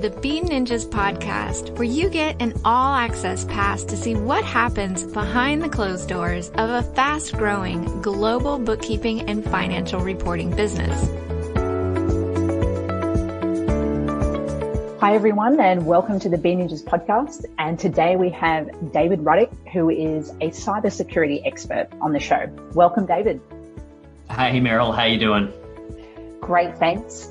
the Be Ninjas podcast, where you get an all-access pass to see what happens behind the closed doors of a fast-growing global bookkeeping and financial reporting business. Hi everyone, and welcome to the Be Ninjas podcast. And today we have David Ruddick, who is a cybersecurity expert on the show. Welcome, David. Hey Meryl, how you doing? Great, thanks.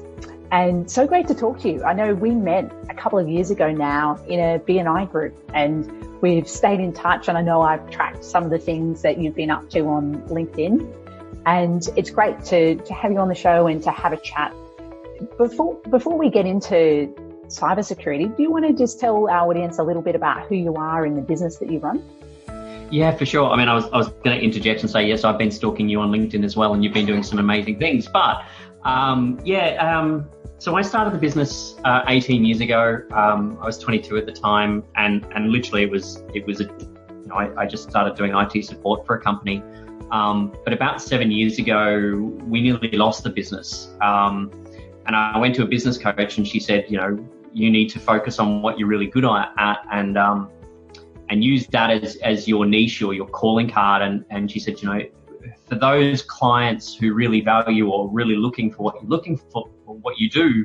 And so great to talk to you. I know we met a couple of years ago now in a BNI group, and we've stayed in touch, and I know I've tracked some of the things that you've been up to on LinkedIn. And it's great to have you on the show and to have a chat. Before we get into cybersecurity, do you want to just tell our audience a little bit about who you are in the business that you run? Yeah, for sure. I mean, I was going to interject and say, yes, I've been stalking you on LinkedIn as well, and you've been doing some amazing things. But so I started the business 18 years ago. I was 22 at the time, and literally I just started doing IT support for a company. But about 7 years ago, we nearly lost the business. And I went to a business coach, and she said, you need to focus on what you're really good at, and use that as your niche or your calling card. And she said, for those clients who really value or really looking for what you're looking for, or what you do,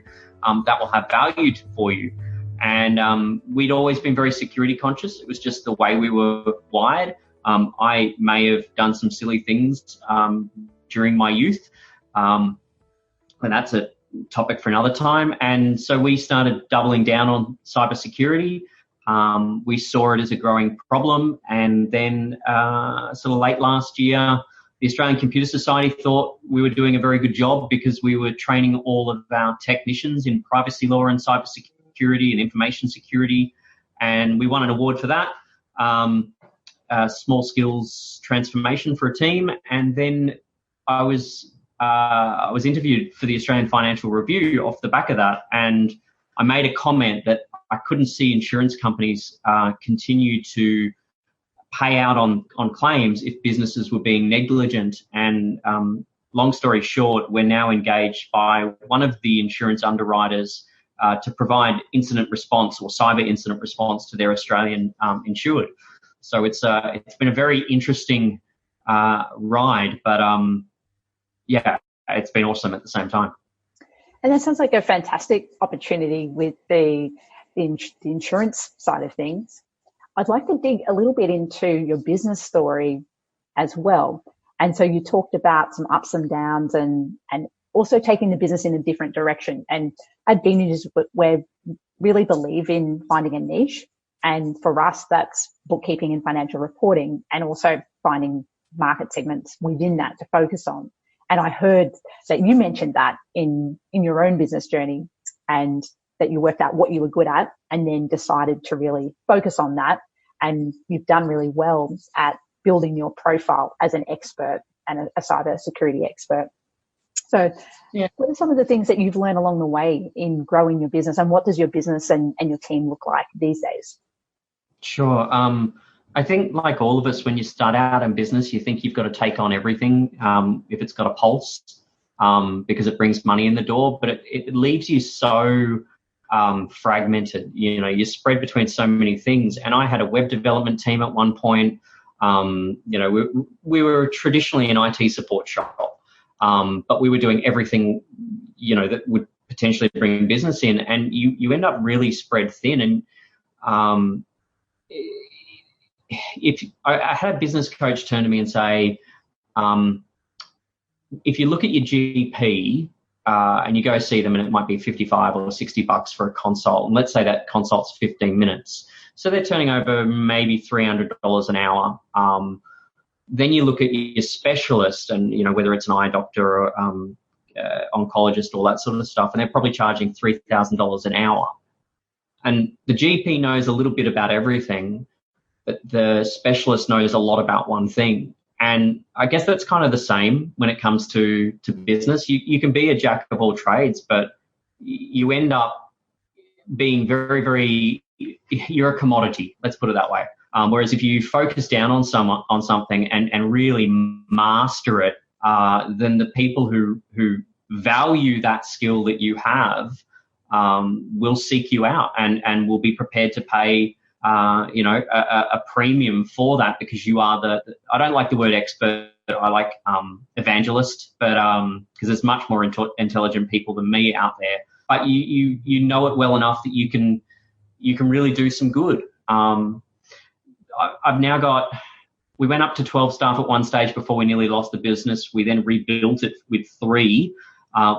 that will have value for you. And we'd always been very security conscious. It was just the way we were wired. I may have done some silly things during my youth, and that's a topic for another time. And so we started doubling down on cybersecurity. We saw it as a growing problem, and then sort of late last year, the Australian Computer Society thought we were doing a very good job because we were training all of our technicians in privacy law and cybersecurity and information security, and we won an award for that, small skills transformation for a team. And then I was interviewed for the Australian Financial Review off the back of that, and I made a comment that I couldn't see insurance companies continue to pay out on claims if businesses were being negligent. And long story short, we're now engaged by one of the insurance underwriters to provide incident response or cyber incident response to their Australian insured. So it's been a very interesting ride, but it's been awesome at the same time. And that sounds like a fantastic opportunity with the insurance side of things. I'd like to dig a little bit into your business story as well. And so you talked about some ups and downs and also taking the business in a different direction. And at Be Ninjas, we really believe in finding a niche. And for us, that's bookkeeping and financial reporting, and also finding market segments within that to focus on. And I heard that you mentioned that in your own business journey, and that you worked out what you were good at and then decided to really focus on that. And you've done really well at building your profile as an expert and a cyber security expert. So what are some of the things that you've learned along the way in growing your business, and what does your business and your team look like these days? Sure. I think like all of us, when you start out in business, you think you've got to take on everything if it's got a pulse because it brings money in the door, but it leaves you so fragmented. You're spread between so many things. And I had a web development team at one point. We were traditionally an IT support shop, but we were doing everything, that would potentially bring business in, and you end up really spread thin. And if I had a business coach turn to me and say, if you look at your GP and you go see them, and it might be $55 or $60 for a consult, and let's say that consult's 15 minutes, so they're turning over maybe $300 an hour. Then you look at your specialist, and whether it's an eye doctor or oncologist, all that sort of stuff, and they're probably charging $3,000 an hour. And the GP knows a little bit about everything, but the specialist knows a lot about one thing. And I guess that's kind of the same when it comes to business. You can be a jack of all trades, but you end up being very, very, you're a commodity, let's put it that way. Whereas if you focus down on something and really master it, then the people who value that skill that you have will seek you out and will be prepared to pay, a premium for that, because you are I don't like the word expert, I like evangelist, but because there's much more intelligent people than me out there. But you know it well enough that you can really do some good. I've now we went up to 12 staff at one stage before we nearly lost the business. We then rebuilt it with 3.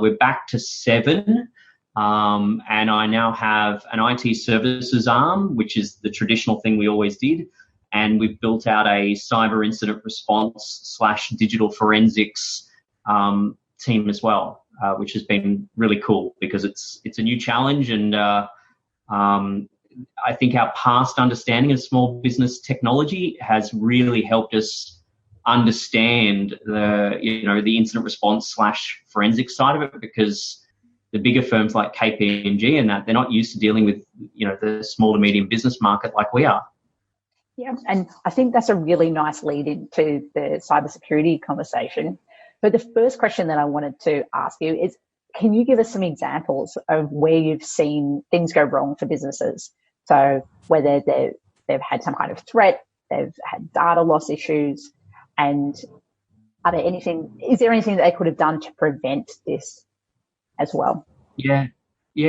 We're back to 7. And I now have an IT services arm, which is the traditional thing we always did. And we've built out a cyber incident response / digital forensics team as well, which has been really cool because it's a new challenge. And I think our past understanding of small business technology has really helped us understand the incident response / forensics side of it, because the bigger firms like KPMG and that, they're not used to dealing with, the small to medium business market like we are. Yeah, and I think that's a really nice lead into the cybersecurity conversation. But the first question that I wanted to ask you is, can you give us some examples of where you've seen things go wrong for businesses? So whether they've had some kind of threat, they've had data loss issues, and is there anything that they could have done to prevent this as well? Yeah,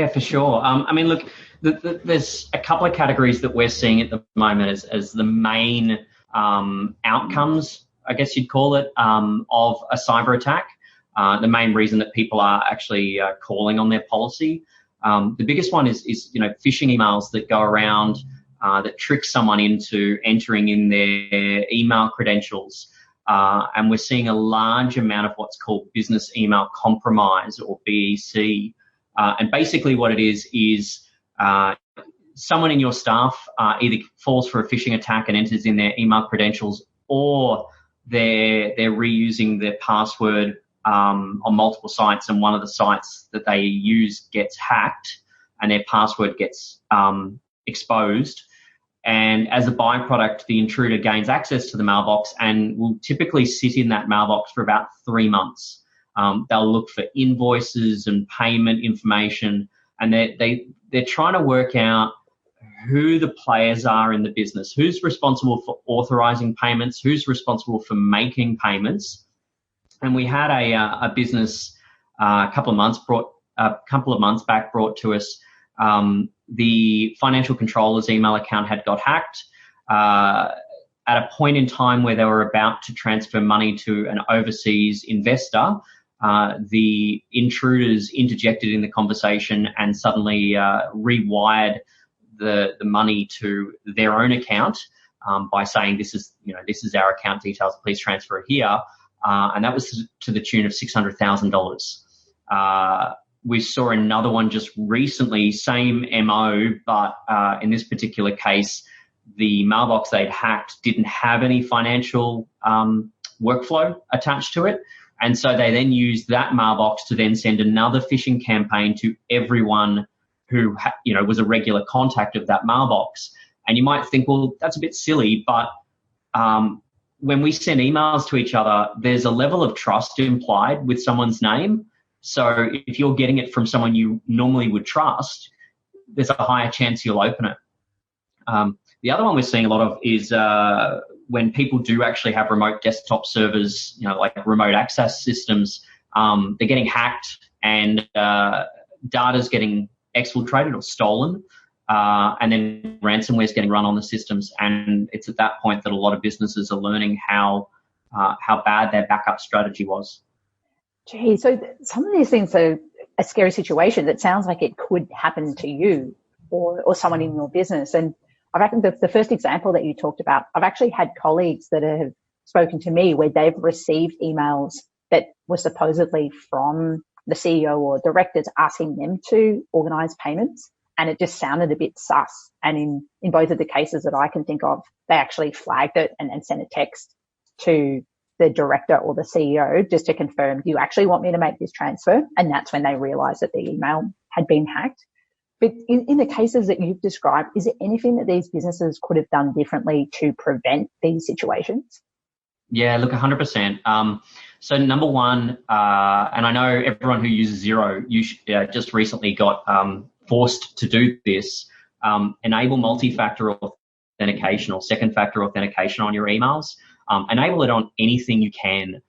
for sure. Look, there's a couple of categories that we're seeing at the moment as the main outcomes, I guess you'd call it, of a cyber attack. The main reason that people are actually calling on their policy. The biggest one is phishing emails that go around that trick someone into entering in their email credentials. And we're seeing a large amount of what's called business email compromise, or BEC. And basically what it is someone in your staff either falls for a phishing attack and enters in their email credentials, or they're reusing their password on multiple sites, and one of the sites that they use gets hacked and their password gets exposed. And as a byproduct, the intruder gains access to the mailbox and will typically sit in that mailbox for about 3 months. They'll look for invoices and payment information, and they're trying to work out who the players are in the business, who's responsible for authorizing payments, who's responsible for making payments. And we had a business a couple of months back brought to us. The financial controller's email account had got hacked at a point in time where they were about to transfer money to an overseas investor. The intruders interjected in the conversation and suddenly rewired the money to their own account by saying, this is our account details, please transfer it here. And that was to the tune of $600,000. We saw another one just recently, same MO, but in this particular case, the mailbox they'd hacked didn't have any financial workflow attached to it. And so they then used that mailbox to then send another phishing campaign to everyone who was a regular contact of that mailbox. And you might think, well, that's a bit silly, but when we send emails to each other, there's a level of trust implied with someone's name. So if you're getting it from someone you normally would trust, there's a higher chance you'll open it. The other one we're seeing a lot of is when people do actually have remote desktop servers, like remote access systems, they're getting hacked and data's getting exfiltrated or stolen, and then ransomware is getting run on the systems. And it's at that point that a lot of businesses are learning how bad their backup strategy was. Gee, so some of these things are a scary situation that sounds like it could happen to you or someone in your business. And I reckon the first example that you talked about, I've actually had colleagues that have spoken to me where they've received emails that were supposedly from the CEO or directors asking them to organize payments. And it just sounded a bit sus. And in both of the cases that I can think of, they actually flagged it and sent a text to the director or the CEO just to confirm, do you actually want me to make this transfer? And that's when they realized that the email had been hacked. But in the cases that you've described, is there anything that these businesses could have done differently to prevent these situations? Yeah, look, 100%. So number one, and I know everyone who uses Xero just recently got forced to do this, enable multi-factor authentication or second-factor authentication on your emails. Enable it on anything you can,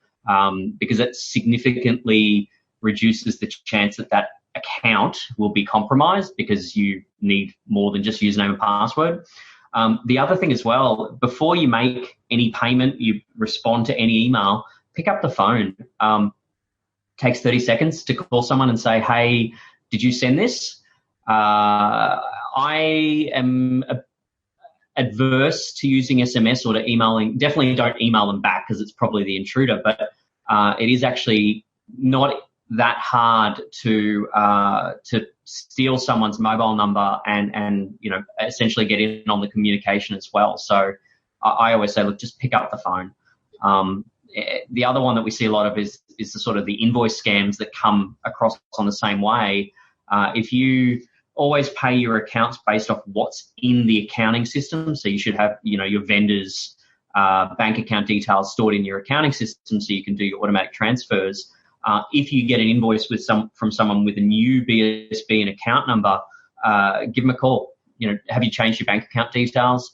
because it significantly reduces the chance that that account will be compromised because you need more than just username and password. The other thing as well, before you make any payment, you respond to any email, pick up the phone. Takes 30 seconds to call someone and say, hey, did you send this? I am adverse to using SMS or to emailing. Definitely don't email them back because it's probably the intruder, but it is actually not that hard to steal someone's mobile number and essentially get in on the communication as well. So I always say, look, just pick up the phone. The other one that we see a lot of is the sort of the invoice scams that come across on the same way. If you always pay your accounts based off what's in the accounting system, so you should have your vendors' bank account details stored in your accounting system so you can do your automatic transfers. If you get an invoice from someone with a new BSB and account number, give them a call. Have you changed your bank account details?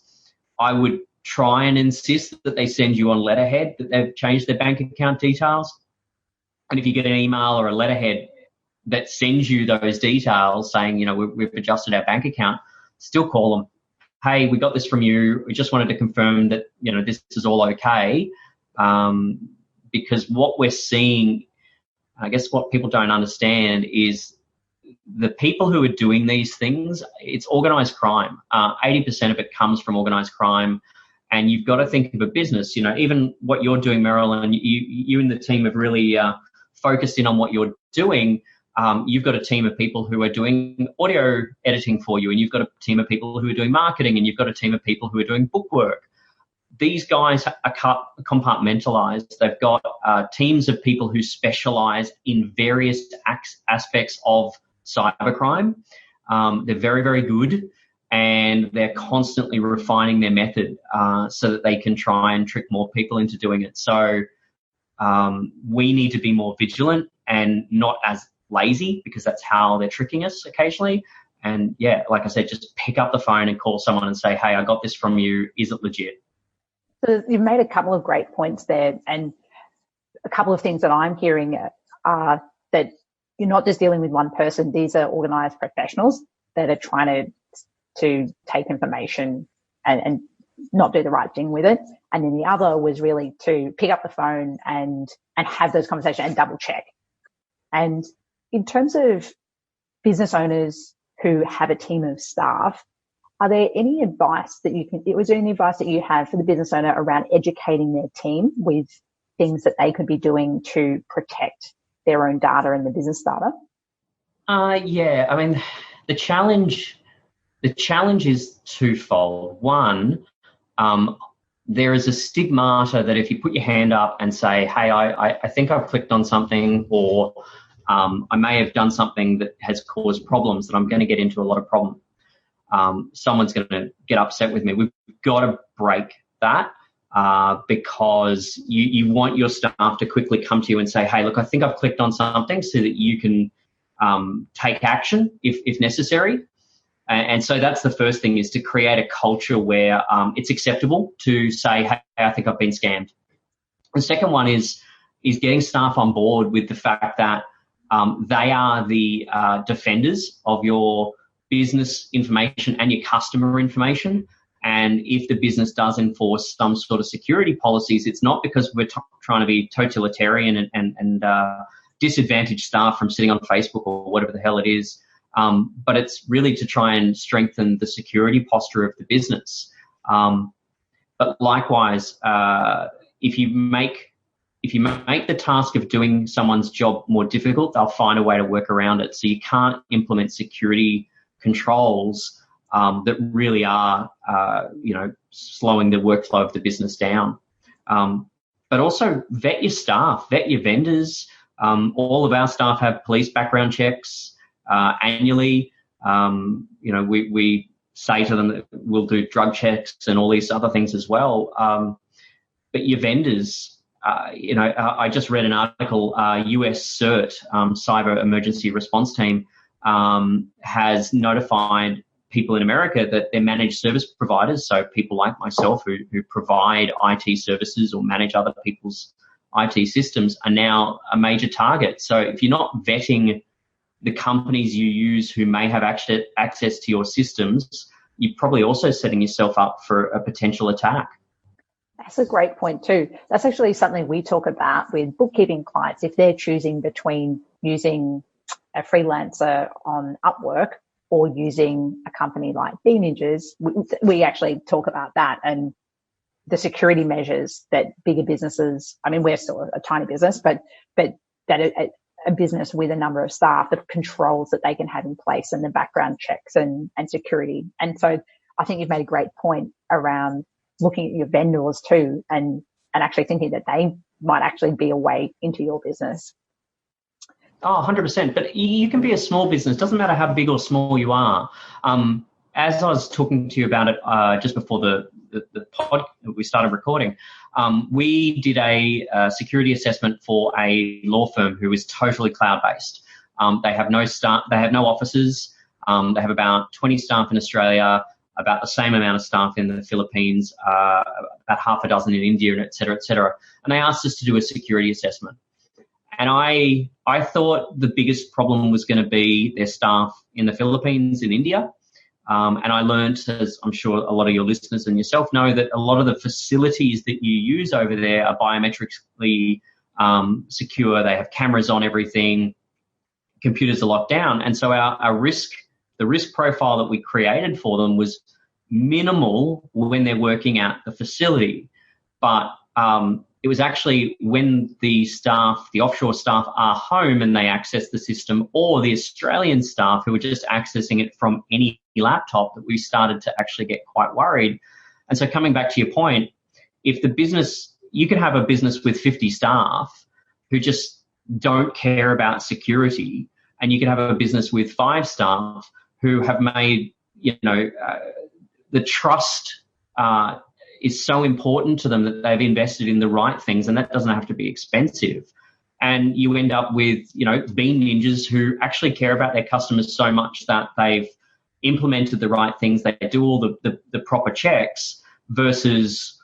I would try and insist that they send you on letterhead that they've changed their bank account details. And if you get an email or a letterhead that sends you those details saying, we've adjusted our bank account, still call them. Hey, we got this from you. We just wanted to confirm that, this is all okay. Because what we're seeing, I guess what people don't understand is the people who are doing these things, it's organized crime. 80% of it comes from organized crime. And you've got to think of a business, even what you're doing, Meryl, and you and the team have really focused in on what you're doing. You've got a team of people who are doing audio editing for you, and you've got a team of people who are doing marketing, and you've got a team of people who are doing book work. These guys are compartmentalized. They've got teams of people who specialize in various aspects of cybercrime. They're very, very good, and they're constantly refining their method so that they can try and trick more people into doing it. So we need to be more vigilant and not as lazy, because that's how they're tricking us occasionally. And yeah, like I said, just pick up the phone and call someone and say, hey, I got this from you. Is it legit? So you've made a couple of great points there, and a couple of things that I'm hearing are that you're not just dealing with one person. These are organized professionals that are trying to take information and not do the right thing with it. And then the other was really to pick up the phone and have those conversations and double check. And in terms of business owners who have a team of staff, are there any advice that was there any advice that you have for the business owner around educating their team with things that they could be doing to protect their own data and the business data? Yeah, I mean, the challenge is twofold. One, there is a stigmata that if you put your hand up and say, hey, I think I've clicked on something, or I may have done something that has caused problems, that I'm going to get into a lot of problems. Someone's going to get upset with me. We've got to break that because you want your staff to quickly come to you and say, hey, look, I think I've clicked on something, so that you can take action if necessary. And so that's the first thing, is to create a culture where it's acceptable to say, hey, I think I've been scammed. The second one is getting staff on board with the fact that they are the defenders of your business information and your customer information. And if the business does enforce some sort of security policies, it's not because we're trying to be totalitarian and disadvantage staff from sitting on Facebook or whatever the hell it is. But it's really to try and strengthen the security posture of the business. But likewise, if you make the task of doing someone's job more difficult, they'll find a way to work around it. So you can't implement security controls that really are, slowing the workflow of the business down. But also vet your staff, vet your vendors. All of our staff have police background checks annually. We say to them that we'll do drug checks and all these other things as well. But your vendors, I just read an article, US CERT, Cyber Emergency Response Team, has notified people in America that their managed service providers, so people like myself who provide IT services or manage other people's IT systems, are now a major target. So if you're not vetting the companies you use who may have access to your systems, you're probably also setting yourself up for a potential attack. That's a great point too. That's actually something we talk about with bookkeeping clients. If they're choosing between using a freelancer on Upwork or using a company like BNinjas, we actually talk about that and the security measures that bigger businesses, I mean, we're still a tiny business, but that a business with a number of staff, the controls that they can have in place and the background checks and security. And so I think you've made a great point around looking at your vendors too and actually thinking that they might actually be a way into your business. Oh, 100%. But you can be a small business. Doesn't matter how big or small you are. As I was talking to you about it just before the pod, we started recording, we did a security assessment for a law firm who is totally cloud-based. They have no staff. They have no offices. They have about 20 staff in Australia, about the same amount of staff in the Philippines, about half a dozen in India, and et cetera, et cetera. And they asked us to do a security assessment. And I thought the biggest problem was going to be their staff in the Philippines, in India. And I learned, as I'm sure a lot of your listeners and yourself know, that a lot of the facilities that you use over there are biometrically secure. They have cameras on everything. Computers are locked down. And so the risk profile that we created for them was minimal when they're working at the facility. But it was actually when the offshore staff are home and they access the system, or the Australian staff who are just accessing it from any laptop, that we started to actually get quite worried. And so coming back to your point, if you could have a business with 50 staff who just don't care about security, and you could have a business with 5 staff who have made, the trust is so important to them that they've invested in the right things, and that doesn't have to be expensive. And you end up with, BNinjas who actually care about their customers so much that they've implemented the right things, they do all the proper checks, versus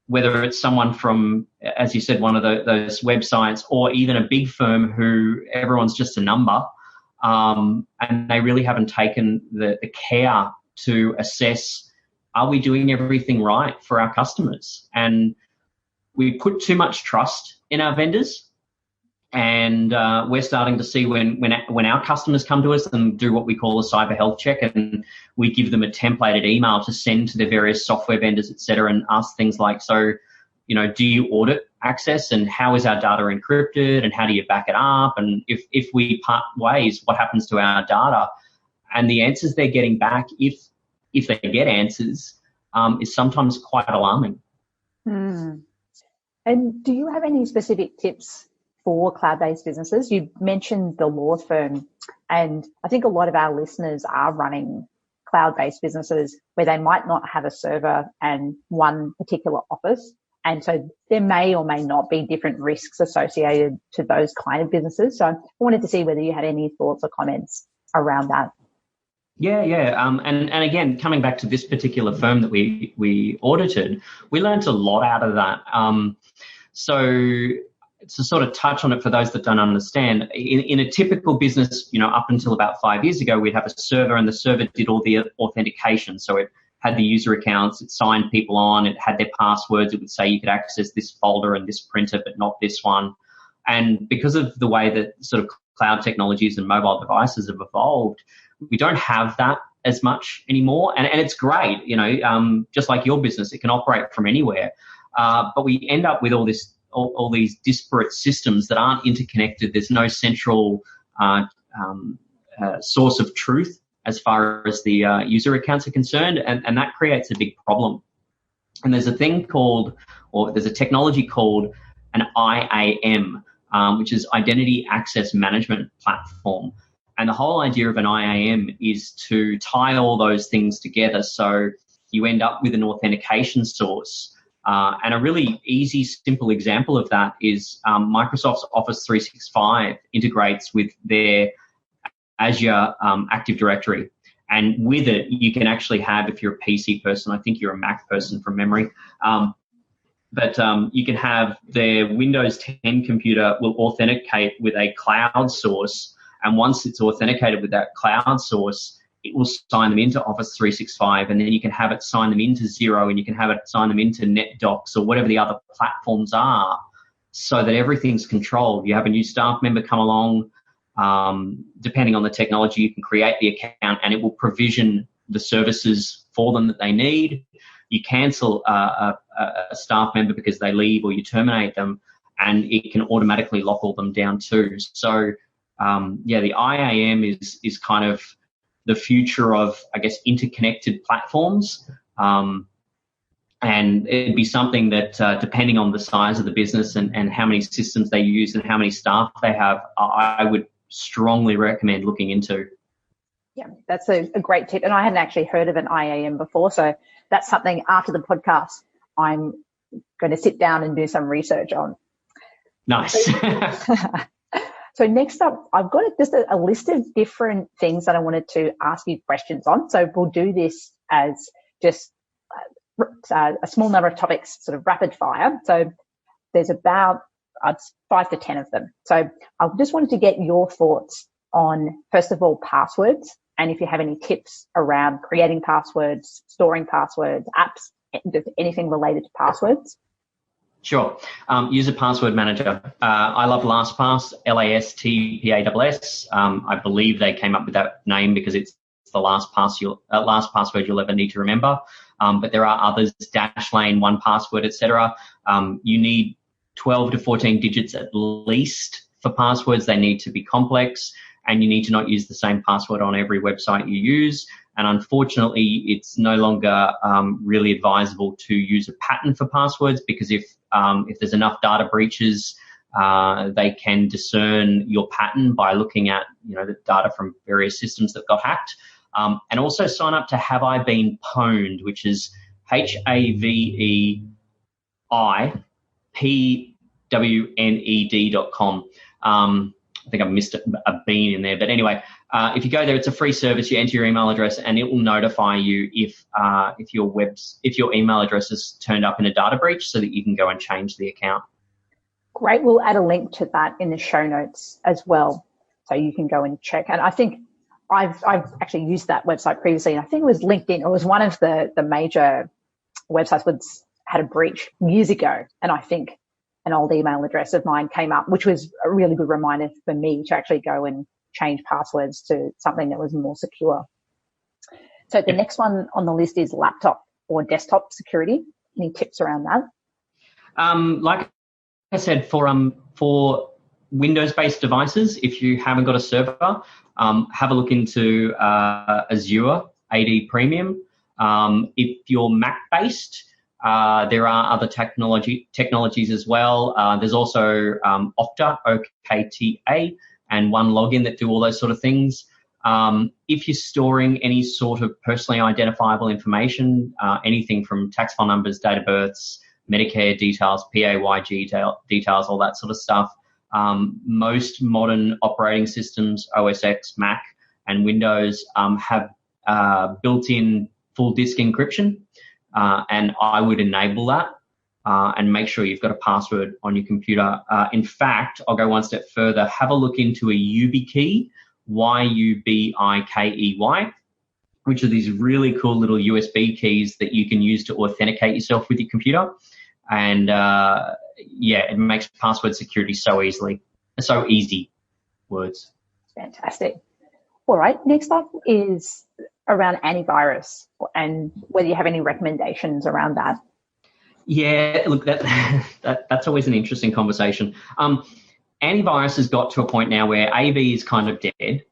whether it's someone from, as you said, one of those websites, or even a big firm who everyone's just a number, and they really haven't taken the care to assess, are we doing everything right for our customers? And we put too much trust in our vendors, and we're starting to see when our customers come to us and do what we call a cyber health check, and we give them a templated email to send to their various software vendors, et cetera, and ask things like, so, do you audit access, and how is our data encrypted, and how do you back it up? And if we part ways, what happens to our data? And the answers they're getting back, if they get answers, is sometimes quite alarming. Mm. And do you have any specific tips for cloud-based businesses? You mentioned the law firm, and I think a lot of our listeners are running cloud-based businesses where they might not have a server and one particular office. And so there may or may not be different risks associated to those kind of businesses. So I wanted to see whether you had any thoughts or comments around that. Yeah. And again, coming back to this particular firm that we audited, we learned a lot out of that. So to sort of touch on it for those that don't understand, in a typical business, up until about 5 years ago, we'd have a server, and the server did all the authentication. So it had the user accounts, it signed people on, it had their passwords, it would say you could access this folder and this printer, but not this one. And because of the way that sort of cloud technologies and mobile devices have evolved, we don't have that as much anymore. And it's great, just like your business, it can operate from anywhere. But we end up with all these disparate systems that aren't interconnected. There's no central source of truth as far as the user accounts are concerned, and that creates a big problem. And there's a technology called an IAM, which is Identity Access Management Platform. And the whole idea of an IAM is to tie all those things together, so you end up with an authentication source And a really easy, simple example of that is Microsoft's Office 365 integrates with their Azure Active Directory. And with it, you can actually have, if you're a PC person, I think you're a Mac person from memory, but you can have their Windows 10 computer will authenticate with a cloud source. And once it's authenticated with that cloud source, it will sign them into Office 365, and then you can have it sign them into Xero, and you can have it sign them into NetDocs or whatever the other platforms are, so that everything's controlled. You have a new staff member come along, depending on the technology, you can create the account and it will provision the services for them that they need. You cancel a staff member because they leave, or you terminate them, and it can automatically lock all them down too. So, the IAM is kind of the future of, I guess, interconnected platforms. And it'd be something that, depending on the size of the business and how many systems they use and how many staff they have, I would strongly recommend looking into. Yeah, that's a great tip. And I hadn't actually heard of an IAM before. So that's something after the podcast I'm going to sit down and do some research on. Nice. So next up, I've got just a list of different things that I wanted to ask you questions on. So we'll do this as just a small number of topics, sort of rapid fire. So there's about 5 to 10 of them. So I just wanted to get your thoughts on, first of all, passwords, and if you have any tips around creating passwords, storing passwords, apps, anything related to passwords. Sure. Use a password manager. I love LastPass, LastPass. I believe they came up with that name because it's the last password you'll ever need to remember. But there are others, Dashlane, 1Password, etc. You need 12 to 14 digits at least for passwords. They need to be complex, and you need to not use the same password on every website you use. And unfortunately, it's no longer really advisable to use a pattern for passwords, because if there's enough data breaches, they can discern your pattern by looking at the data from various systems that got hacked. And also sign up to Have I Been Pwned, which is HAVEIPWNED.com. I think I missed a bean in there, but anyway, if you go there, it's a free service. You enter your email address, and it will notify you if your email address is turned up in a data breach, so that you can go and change the account. Great. We'll add a link to that in the show notes as well, so you can go and check. And I think I've actually used that website previously, and I think it was LinkedIn. It was one of the major websites that had a breach years ago, and I think an old email address of mine came up, which was a really good reminder for me to actually go and change passwords to something that was more secure. So the next one on the list is laptop or desktop security. Any tips around that? Like I said, for Windows-based devices, if you haven't got a server, have a look into Azure AD Premium. If you're Mac-based, there are other technologies as well. There's also Okta, OKTA, and OneLogin that do all those sort of things. If you're storing any sort of personally identifiable information, anything from tax file numbers, date of births, Medicare details, PAYG details, all that sort of stuff, most modern operating systems, OS X, Mac, and Windows, have built-in full disk encryption. And I would enable that and make sure you've got a password on your computer. In fact, I'll go one step further. Have a look into a Yubikey, Yubikey, which are these really cool little USB keys that you can use to authenticate yourself with your computer. And it makes password security so easy. Words. Fantastic. All right. Next up is around antivirus, and whether you have any recommendations around that. Yeah, look, that's always an interesting conversation. Antivirus has got to a point now where AV is kind of dead.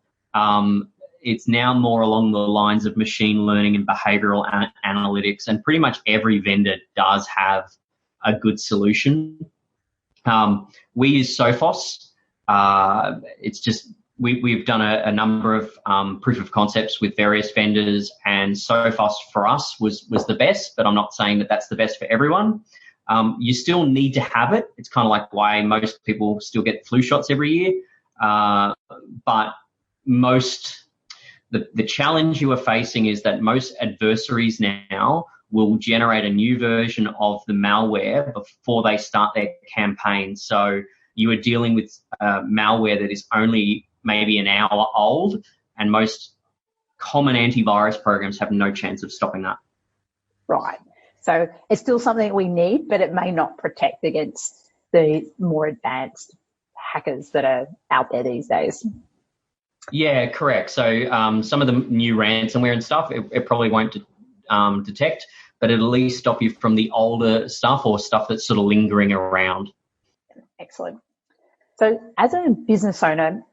It's now more along the lines of machine learning and behavioral analytics, and pretty much every vendor does have a good solution. We use Sophos. It's just we've done a number of proof of concepts with various vendors, and Sophos for us was the best, but I'm not saying that that's the best for everyone. You still need to have it. It's kind of like why most people still get flu shots every year. But the challenge you are facing is that most adversaries now will generate a new version of the malware before they start their campaign. So you are dealing with malware that is only maybe an hour old, and most common antivirus programs have no chance of stopping that. Right. So it's still something we need, but it may not protect against the more advanced hackers that are out there these days. Yeah, correct. So some of the new ransomware and stuff, it probably won't detect, but it'll at least stop you from the older stuff or stuff that's sort of lingering around. Excellent. So as a business owner,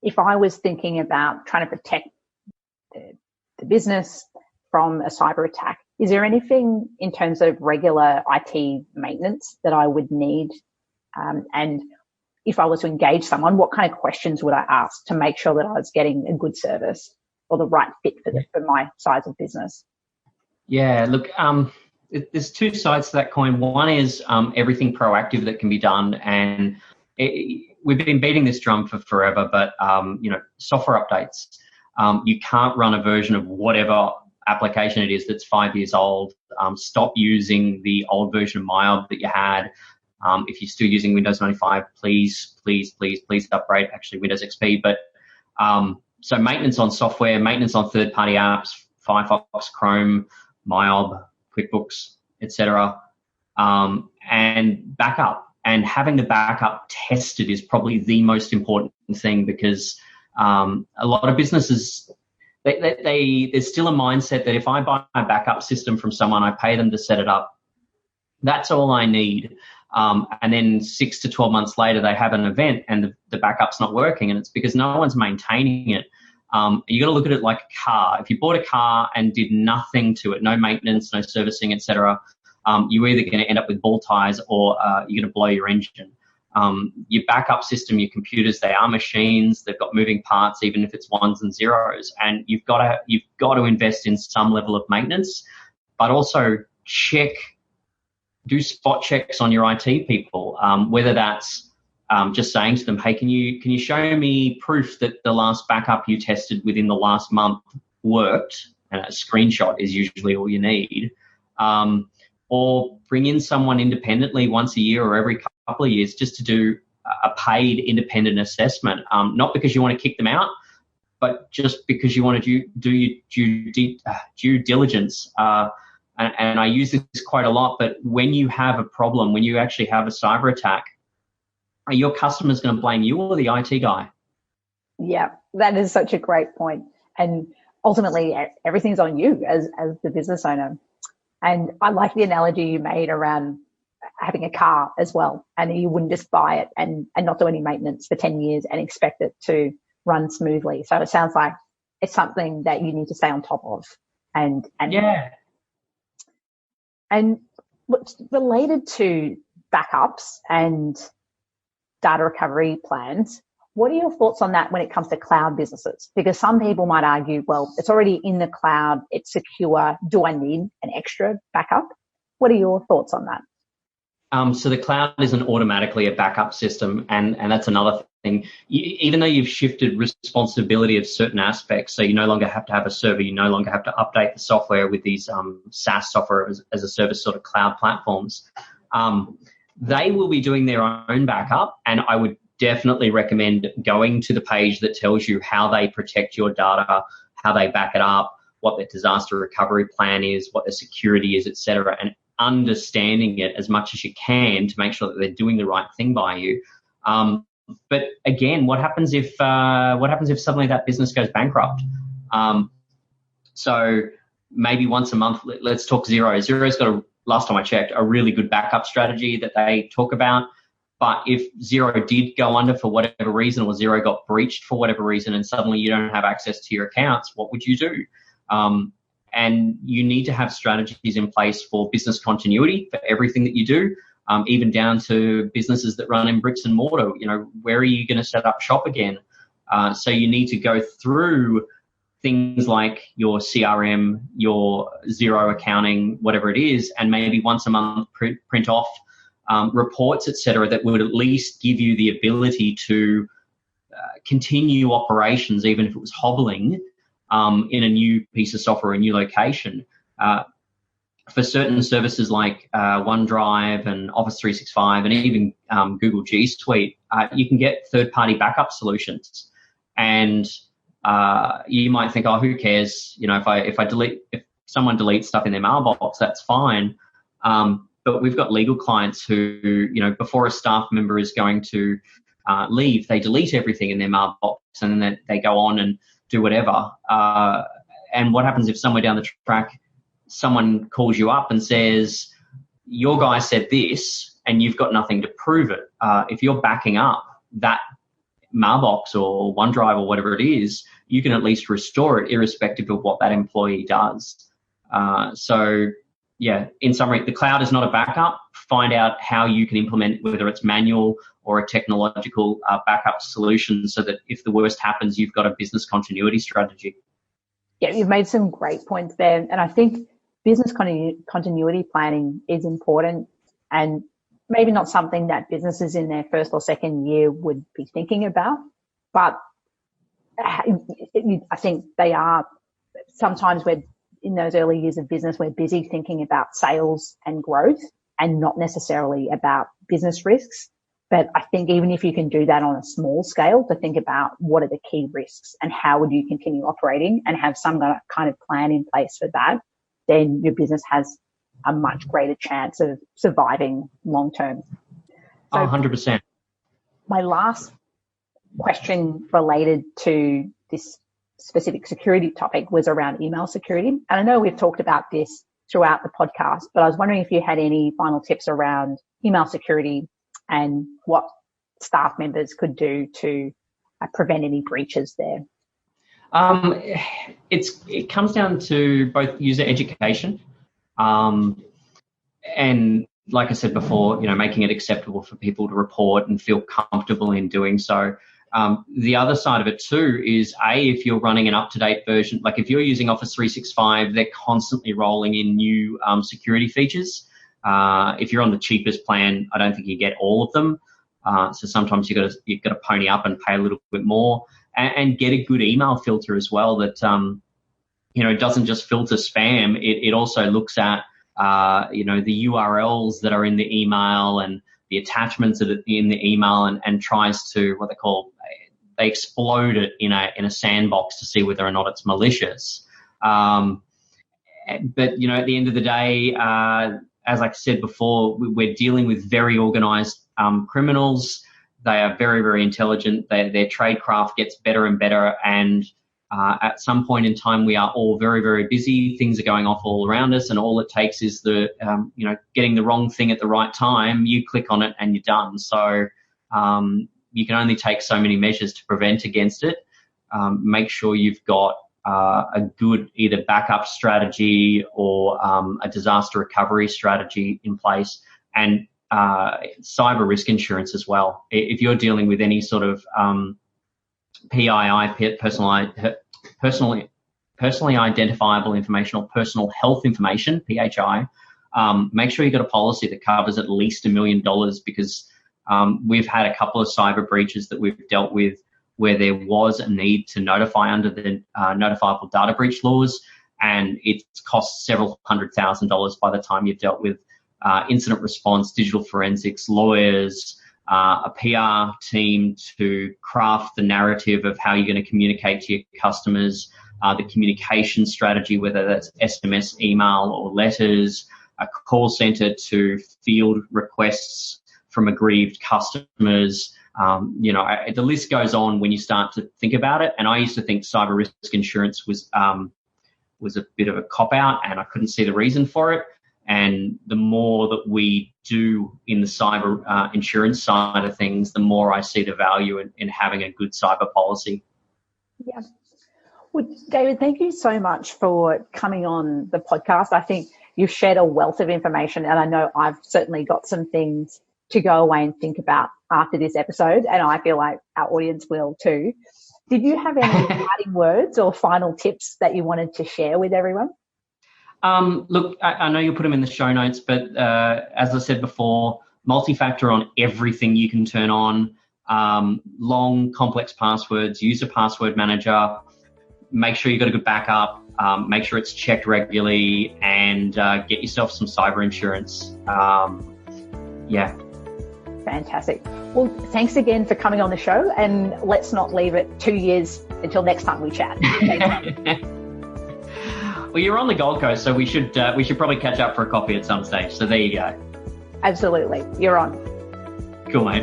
if I was thinking about trying to protect the business from a cyber attack, is there anything in terms of regular IT maintenance that I would need? And if I was to engage someone, what kind of questions would I ask to make sure that I was getting a good service or the right fit for my size of business? Yeah, look, there's two sides to that coin. One is everything proactive that can be done, and we've been beating this drum for forever, but software updates. You can't run a version of whatever application it is that's 5 years old. Stop using the old version of MyOb that you had. If you're still using Windows 95, please upgrade. Actually, Windows XP. But so maintenance on software, maintenance on third-party apps, Firefox, Chrome, MyOb, QuickBooks, etc., and backup. And having the backup tested is probably the most important thing, because a lot of businesses, there's still a mindset that if I buy a backup system from someone, I pay them to set it up. That's all I need. And then 6 to 12 months later, they have an event and the backup's not working, and it's because no one's maintaining it. You got to look at it like a car. If you bought a car and did nothing to it, no maintenance, no servicing, etc., you're either going to end up with ball tires or you're going to blow your engine. Your backup system, your computers, they are machines. They've got moving parts, even if it's ones and zeros. And you've got to invest in some level of maintenance, but also do spot checks on your IT people. Whether that's just saying to them, hey, can you show me proof that the last backup you tested within the last month worked? And a screenshot is usually all you need. Or bring in someone independently once a year or every couple of years just to do a paid independent assessment, not because you want to kick them out, but just because you want to do your due diligence. And I use this quite a lot, but when you have a problem, when you actually have a cyber attack, are your customers going to blame you or the IT guy? Yeah, that is such a great point. And ultimately, everything's on you as the business owner. And I like the analogy you made around having a car as well. And you wouldn't just buy it and not do any maintenance for 10 years and expect it to run smoothly. So it sounds like it's something that you need to stay on top of. And yeah. And what's related to backups and data recovery plans, what are your thoughts on that when it comes to cloud businesses? Because some people might argue, well, it's already in the cloud, it's secure. Do I need an extra backup? What are your thoughts on that? So the cloud isn't automatically a backup system, and that's another thing. Even though you've shifted responsibility of certain aspects, so you no longer have to have a server, you no longer have to update the software with these SaaS software as a service sort of cloud platforms, they will be doing their own backup, and I would definitely recommend going to the page that tells you how they protect your data, how they back it up, what their disaster recovery plan is, what their security is, etc., and understanding it as much as you can to make sure that they're doing the right thing by you. But again, what happens if suddenly that business goes bankrupt? So maybe once a month, let's talk Xero. Xero's got, last time I checked, a really good backup strategy that they talk about. But if Xero did go under for whatever reason, or Xero got breached for whatever reason, and suddenly you don't have access to your accounts, what would you do? And you need to have strategies in place for business continuity for everything that you do, even down to businesses that run in bricks and mortar. You know, where are you going to set up shop again? So you need to go through things like your CRM, your zero accounting, whatever it is, and maybe once a month print off reports, etc., that would at least give you the ability to continue operations, even if it was hobbling, in a new piece of software, a new location. For certain services like OneDrive and Office 365 and even Google G Suite, you can get third-party backup solutions. And you might think, oh, who cares? You know, if someone deletes stuff in their mailbox, that's fine. But we've got legal clients who, you know, before a staff member is going to leave, they delete everything in their mailbox and then they go on and do whatever. And what happens if somewhere down the track, someone calls you up and says, your guy said this, and you've got nothing to prove it. If you're backing up that mailbox or OneDrive or whatever it is, you can at least restore it irrespective of what that employee does. So, yeah, in summary, the cloud is not a backup. Find out how you can implement, whether it's manual or a technological backup solution, so that if the worst happens, you've got a business continuity strategy. Yeah, you've made some great points there. And I think business continuity planning is important, and maybe not something that businesses in their first or second year would be thinking about. But I think they are. Sometimes we're in those early years of business, we're busy thinking about sales and growth and not necessarily about business risks. But I think even if you can do that on a small scale, to think about what are the key risks and how would you continue operating and have some kind of plan in place for that, then your business has a much greater chance of surviving long term. So 100%. My last question related to this specific security topic was around email security. And I know we've talked about this throughout the podcast, but I was wondering if you had any final tips around email security and what staff members could do to prevent any breaches there. It comes down to both user education and, like I said before, you know, making it acceptable for people to report and feel comfortable in doing so. The other side of it too is, if you're running an up-to-date version, like if you're using Office 365, they're constantly rolling in new security features. If you're on the cheapest plan, I don't think you get all of them. So sometimes you've got to pony up and pay a little bit more, and get a good email filter as well that, you know, it doesn't just filter spam. It also looks at, you know, the URLs that are in the email and the attachments that are in the email, and tries to, they explode it in a sandbox to see whether or not it's malicious. But, you know, at the end of the day, as I said before, we're dealing with very organized criminals. They are very, very intelligent. Their tradecraft gets better and better. And at some point in time, we are all very, very busy. Things are going off all around us. And all it takes is you know, getting the wrong thing at the right time. You click on it and you're done. So you can only take so many measures to prevent against it. Make sure you've got a good either backup strategy or a disaster recovery strategy in place, and cyber risk insurance as well. If you're dealing with any sort of PII, personally identifiable information, or personal health information, PHI, make sure you've got a policy that covers at least $1 million, because we've had a couple of cyber breaches that we've dealt with where there was a need to notify under the notifiable data breach laws, and it's cost several $100,000 by the time you've dealt with incident response, digital forensics, lawyers, a PR team to craft the narrative of how you're going to communicate to your customers, the communication strategy, whether that's SMS, email, or letters, a call center to field requests from aggrieved customers. You know, the list goes on when you start to think about it. And I used to think cyber risk insurance was a bit of a cop-out, and I couldn't see the reason for it. And the more that we do in the cyber insurance side of things, the more I see the value in having a good cyber policy. Yeah. Well, David, thank you so much for coming on the podcast. I think you've shared a wealth of information, and I know I've certainly got some things to go away and think about after this episode, and I feel like our audience will too. Did you have any parting words or final tips that you wanted to share with everyone? Look, I know you'll put them in the show notes, but as I said before, multi-factor on everything you can turn on. Long, complex passwords, use a password manager. Make sure you've got a good backup. Make sure it's checked regularly, and get yourself some cyber insurance. Yeah. Fantastic. Well, thanks again for coming on the show, and let's not leave it 2 years until next time we chat. Well, you're on the Gold Coast, so we should probably catch up for a coffee at some stage. So there you go. Absolutely. You're on. Cool, mate.